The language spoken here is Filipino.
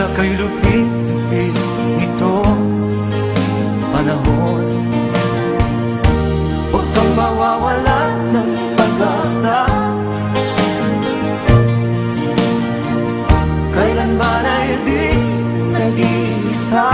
tila kay lupit nito panahon. Huwag kang mawawalan ng pag-asa, kailanman ay di nag-iisa.